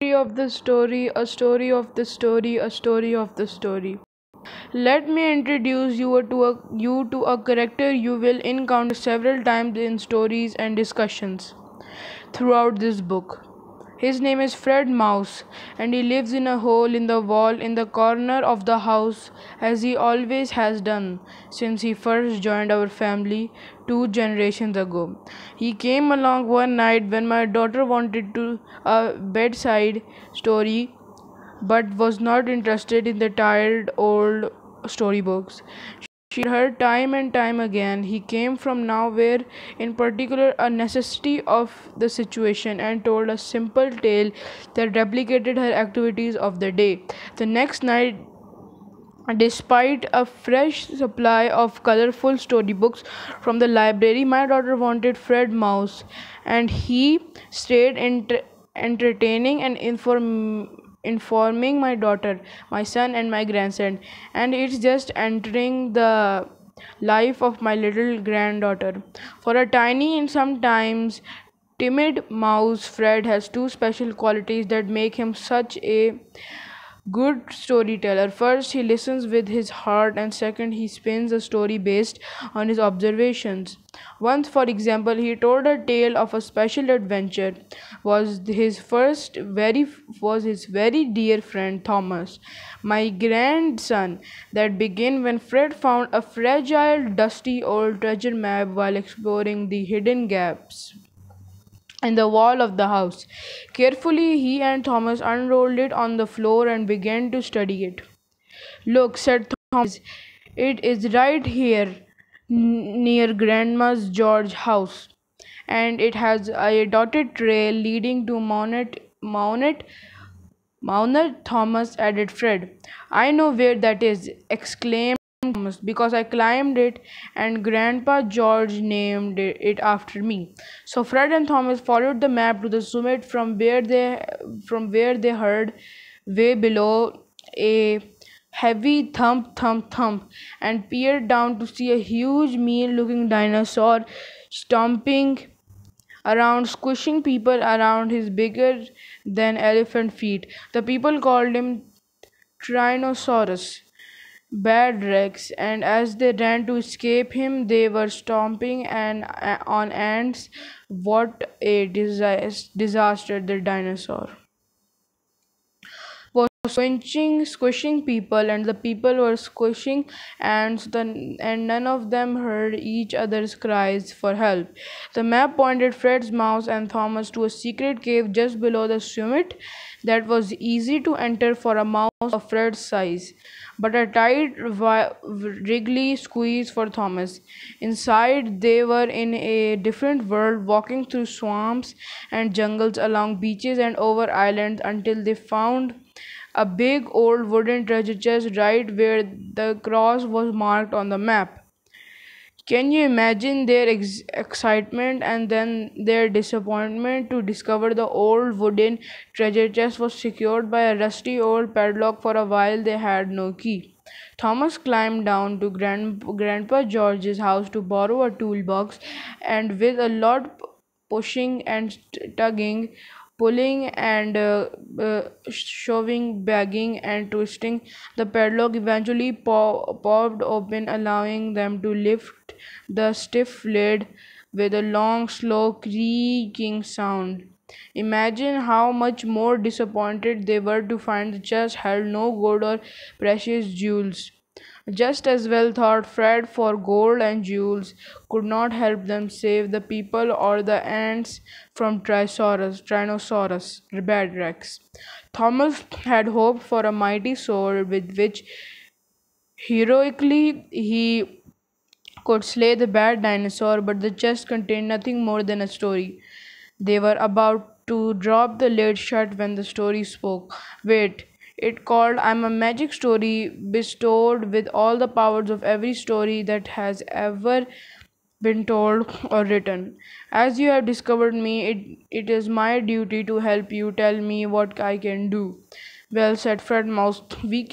Of the story, a story of the story, a story of the story. Let me introduce you to a character you will encounter several times in stories and discussions throughout this book. His name is Fred Mouse, and he lives in a hole in the wall in the corner of the house, as he always has done since he first joined our family 2 generations ago. He came along one night when my daughter wanted to a bedside story but was not interested in the tired old storybooks she heard time and time again. He came from nowhere, in particular, a necessity of the situation, and told a simple tale that replicated her activities of the day. The next night, despite a fresh supply of colorful storybooks from the library, my daughter wanted Fred Mouse, and he stayed entertaining and informing my daughter, my son, and my grandson. And it's just entering the life of my little granddaughter. For a tiny and sometimes timid mouse, Fred has two special qualities that make him such a good storyteller. First, he listens with his heart, and second, he spins a story based on his observations. Once, for example, he told a tale of a special adventure was his very dear friend Thomas, my grandson, that began when Fred found a fragile, dusty old treasure map while exploring the hidden gaps in the wall of the house. Carefully, he and Thomas unrolled it on the floor and began to study it. Look, said Thomas, it is right here near Grandma's George house, and it has a dotted trail leading to Mount Thomas, added Fred. I know where that is, exclaimed Thomas, because I climbed it and Grandpa George named it after me. So Fred and Thomas followed the map to the summit from where they heard way below a heavy thump thump thump and peered down to see a huge mean looking dinosaur stomping around, squishing people around his bigger than elephant feet. The people called him Tyrannosaurus Bad Rex, and as they ran to escape him, they were stomping on ants. What a disaster! The dinosaur was squishing people, and the people were squishing ants, and none of them heard each other's cries for help. The map pointed Fred's mouse and Thomas to a secret cave just below the summit that was easy to enter for a mouse of Fred's size, but a tight, wriggly squeeze for Thomas. Inside, they were in a different world, walking through swamps and jungles, along beaches and over islands until they found a big old wooden treasure chest right where the cross was marked on the map. Can you imagine their excitement and then their disappointment to discover the old wooden treasure chest was secured by a rusty old padlock? For a while they had no key. Thomas climbed down to Grandpa George's house to borrow a toolbox, and with a lot pushing and tugging, pulling and shoving, bagging and twisting, the padlock eventually popped open, allowing them to lift the stiff lid with a long, slow creaking sound. Imagine how much more disappointed they were to find the chest held no gold or precious jewels. Just as well, thought Fred, for gold and jewels could not help them save the people or the ants from Tyrannosaurus Bad Rex. Thomas had hoped for a mighty sword with which heroically he could slay the bad dinosaur, but the chest contained nothing more than a story. They were about to drop the lid shut when the story spoke. Wait, it called I'm a magic story bestowed with all the powers of every story that has ever been told or written. As you have discovered me, it is my duty to help you. Tell me what I can do. Well, said Fred Mouse, we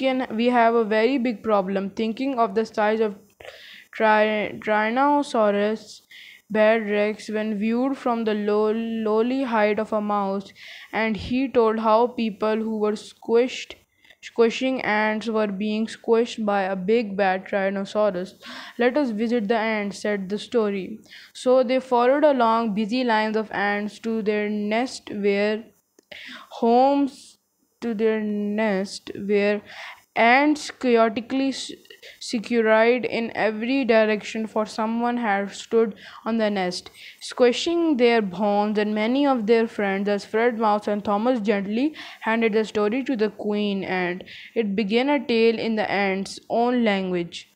have a very big problem. Thinking of the size of Tyrannosaurus, bad Rex when viewed from the lowly height of a mouse, and he told how people who were squishing ants were being squished by a big bad Tyrannosaurus. Let us visit the ants, said the story. So they followed along busy lines of ants to their nest where homes to their nest where ants chaotically scurried in every direction, for someone had stood on the nest, squishing their bones and many of their friends, as Fred Mouse and Thomas gently handed the story to the queen, and it began a tale in the ants' own language.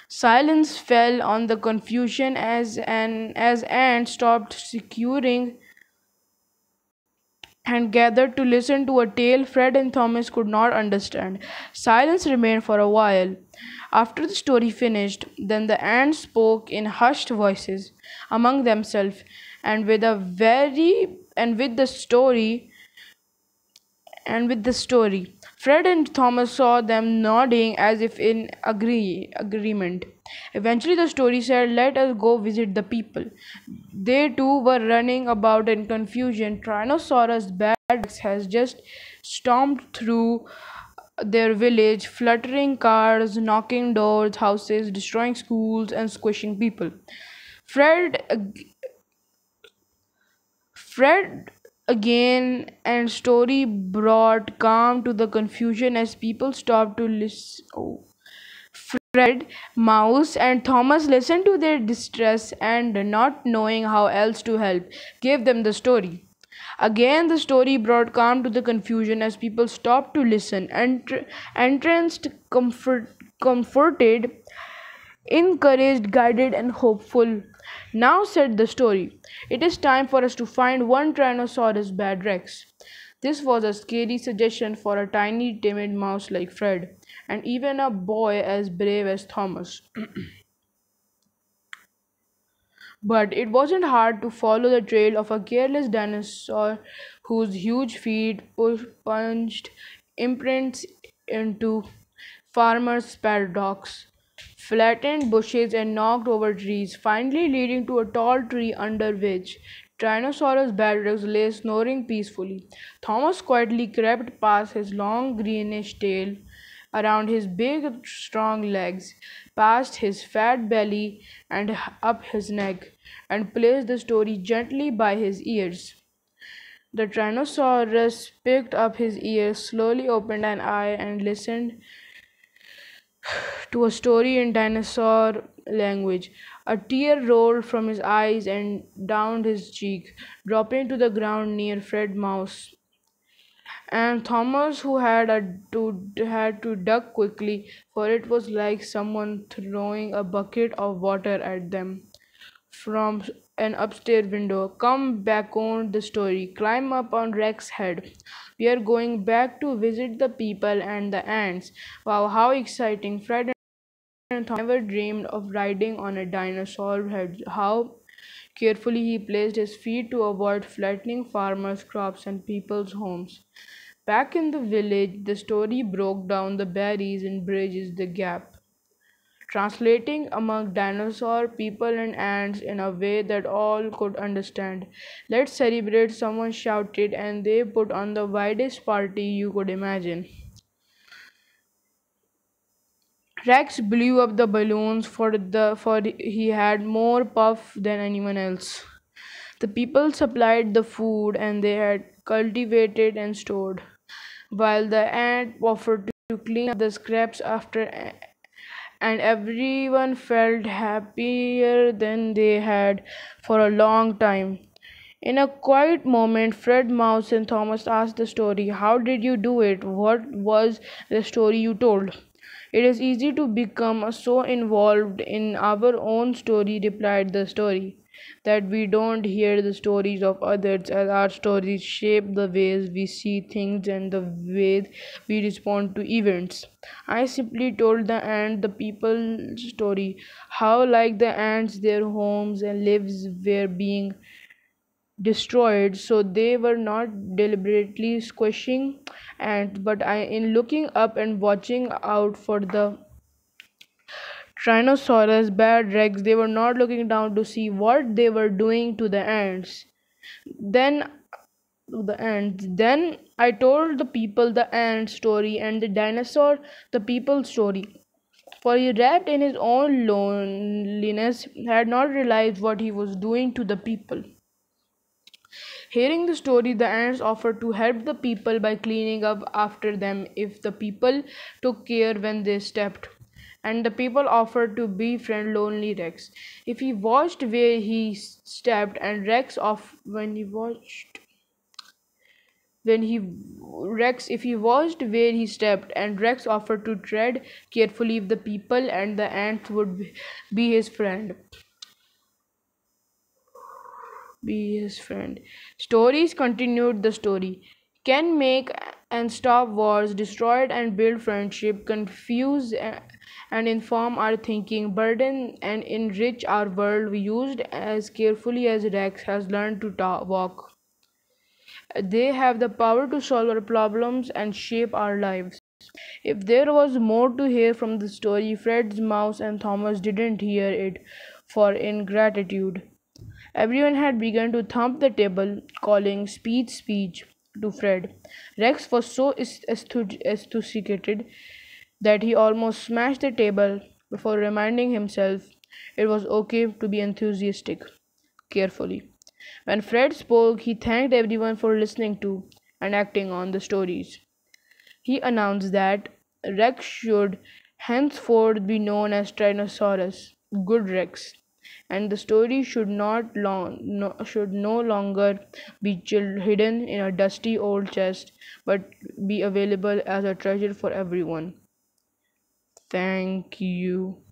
Silence fell on the confusion as ants stopped securing and gathered to listen to a tale Fred and Thomas could not understand. Silence remained for a while. After the story finished, then the ants spoke in hushed voices among themselves, and with the story Fred and Thomas saw them nodding as if in agreement. Eventually, the story said, "Let us go visit the people." They too were running about in confusion. Tyrannosaurus Rex has just stomped through their village, fluttering cars, knocking doors, houses, destroying schools, and squishing people. Fred Fred again and story brought calm to the confusion as people stopped to listen. Oh. Fred, Mouse, and Thomas listened to their distress and, not knowing how else to help, gave them the story. Again, the story brought calm to the confusion as people stopped to listen. Entranced, comforted, encouraged, guided, and hopeful. Now, said the story, it is time for us to find one Tyrannosaurus Bad Rex. This was a scary suggestion for a tiny, timid mouse like Fred, and even a boy as brave as Thomas. But it wasn't hard to follow the trail of a careless dinosaur whose huge feet punched imprints into farmers' paddocks, flattened bushes, and knocked over trees, finally leading to a tall tree under which Tyrannosaurus Rex lay snoring peacefully. Thomas quietly crept past his long greenish tail, around his big strong legs, past his fat belly, and up his neck, and placed the story gently by his ears. The Tyrannosaurus picked up his ears, slowly opened an eye, and listened to a story in dinosaur language. A tear rolled from his eyes and down his cheek, dropping to the ground near Fred Mouse and Thomas, who had to duck quickly, for it was like someone throwing a bucket of water at them from an upstairs window. "Come back on the story. Climb up on Rex's head. We are going back to visit the people and the ants." Wow, how exciting! Fred and Tom never dreamed of riding on a dinosaur head. How carefully he placed his feet to avoid flattening farmers' crops and people's homes. Back in the village, the story broke down the barriers and bridges the gap, translating among dinosaur people and ants in a way that all could understand. "Let's celebrate," someone shouted, and they put on the widest party you could imagine. Rex blew up the balloons for he had more puff than anyone else. The people supplied the food and they had cultivated and stored, while the ant offered to clean up the scraps after, and everyone felt happier than they had for a long time. In a quiet moment, Fred Mouse and Thomas asked the story, "How did you do it? What was the story you told?" "It is easy to become so involved in our own story," replied the story, "that we don't hear the stories of others, as our stories shape the ways we see things and the ways we respond to events. I simply told the ant the people's story, how, like the ants, their homes and lives were being destroyed, so they were not deliberately squishing ants, but in looking up and watching out for the Tyrannosaurus, bad Rex, they were not looking down to see what they were doing to the ants. Then then I told the people the ant story and the dinosaur the people story. For he, wrapped in his own loneliness, had not realized what he was doing to the people. Hearing the story, the ants offered to help the people by cleaning up after them if the people took care when they stepped. And the people offered to befriend Lonely Rex if he watched where he stepped, and Rex off when he Rex if he watched where he stepped, and Rex offered to tread carefully if the people and the ants would be his friend. Be his friend. Stories continued the story. Can make and stop wars, destroy and build friendship, confuse and inform our thinking, burden and enrich our world. We used as carefully as Rex has learned to walk. They have the power to solve our problems and shape our lives. If there was more to hear from the story, Fred's mouse and Thomas didn't hear it for ingratitude. Everyone had begun to thump the table, calling speech, speech to Fred. Rex was so enthusiastic that he almost smashed the table before reminding himself it was okay to be enthusiastic. Carefully. When Fred spoke, he thanked everyone for listening to and acting on the stories. He announced that Rex should henceforth be known as Tyrannosaurus, Good Rex, and the story should no longer be hidden in a dusty old chest, but be available as a treasure for everyone. Thank you.